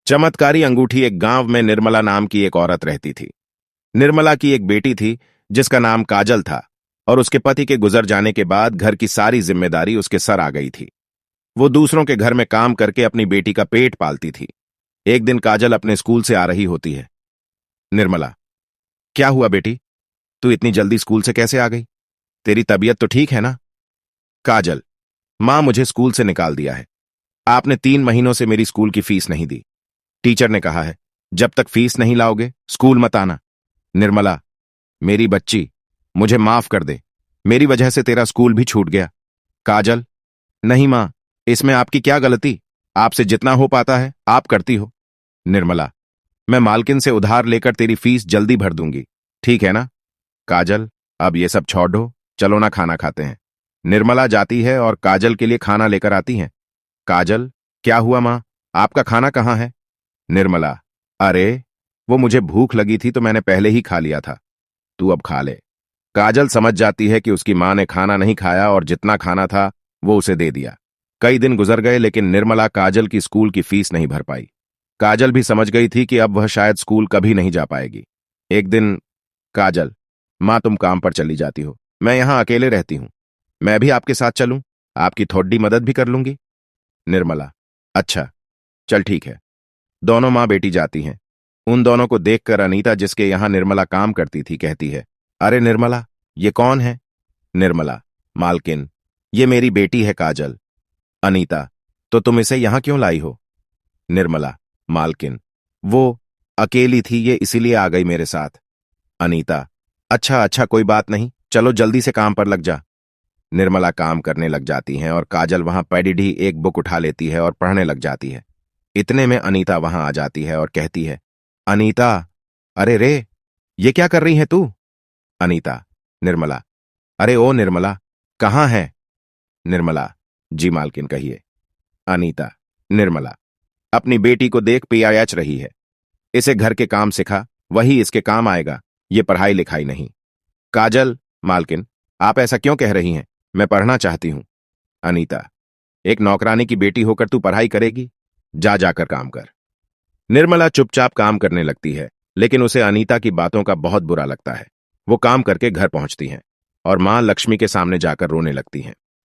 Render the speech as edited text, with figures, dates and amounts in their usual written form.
चमत्कारी अंगूठी। एक गांव में निर्मला नाम की एक औरत रहती थी। निर्मला की एक बेटी थी जिसका नाम काजल था और उसके पति के गुजर जाने के बाद घर की सारी जिम्मेदारी उसके सर आ गई थी। वो दूसरों के घर में काम करके अपनी बेटी का पेट पालती थी। एक दिन काजल अपने स्कूल से आ रही होती है। निर्मला, क्या हुआ बेटी? तू इतनी जल्दी स्कूल से कैसे आ गई? तेरी तबीयत तो ठीक है ना? काजल, मां मुझे स्कूल से निकाल दिया है। आपने 3 महीनों से मेरी स्कूल की फीस नहीं दी। टीचर ने कहा है जब तक फीस नहीं लाओगे स्कूल मत आना। निर्मला, मेरी बच्ची, मुझे माफ कर दे। मेरी वजह से तेरा स्कूल भी छूट गया। काजल, नहीं मां, इसमें आपकी क्या गलती? आपसे जितना हो पाता है आप करती हो। निर्मला, मैं मालकिन से उधार लेकर तेरी फीस जल्दी भर दूंगी, ठीक है ना? काजल, अब ये सब छोड़ दो, चलो ना खाना खाते हैं। निर्मला जाती है और काजल के लिए खाना लेकर आती है। काजल, क्या हुआ मां, आपका खाना कहाँ है? निर्मला, अरे वो मुझे भूख लगी थी तो मैंने पहले ही खा लिया था, तू अब खा ले। काजल समझ जाती है कि उसकी मां ने खाना नहीं खाया और जितना खाना था वो उसे दे दिया। कई दिन गुजर गए लेकिन निर्मला काजल की स्कूल की फीस नहीं भर पाई। काजल भी समझ गई थी कि अब वह शायद स्कूल कभी नहीं जा पाएगी। एक दिन, काजल, मां तुम काम पर चली जाती हो, मैं यहां अकेले रहती हूं, मैं भी आपके साथ चलूं, आपकी थोड़ी मदद भी कर लूंगी। निर्मला, अच्छा, चल ठीक है। दोनों मां बेटी जाती हैं। उन दोनों को देखकर अनीता, जिसके यहां निर्मला काम करती थी, कहती है, अरे निर्मला, ये कौन है? निर्मला, मालकिन, ये मेरी बेटी है काजल। अनीता, तो तुम इसे यहां क्यों लाई हो? निर्मला, मालकिन, वो अकेली थी, ये इसीलिए आ गई मेरे साथ। अनीता, अच्छा अच्छा, कोई बात नहीं, चलो जल्दी से काम पर लग जा। निर्मला काम करने लग जाती हैं और काजल वहां पैडिडी एक बुक उठा लेती है और पढ़ने लग जाती है। इतने में अनीता वहां आ जाती है और कहती है, अनीता, अरे रे, ये क्या कर रही है तू? अनीता, निर्मला, अरे ओ निर्मला, कहाँ है? निर्मला, जी मालकिन कहिए। अनीता, निर्मला, अपनी बेटी को देख पियाच रही है, इसे घर के काम सिखा, वही इसके काम आएगा, ये पढ़ाई लिखाई नहीं। काजल, मालकिन, आप ऐसा क्यों कह रही हैं? मैं पढ़ना चाहती हूं। अनीता, एक नौकरानी की बेटी होकर तू पढ़ाई करेगी? जा जाकर काम कर। निर्मला चुपचाप काम करने लगती है लेकिन उसे अनीता की बातों का बहुत बुरा लगता है। वो काम करके घर पहुंचती हैं और मां लक्ष्मी के सामने जाकर रोने लगती हैं।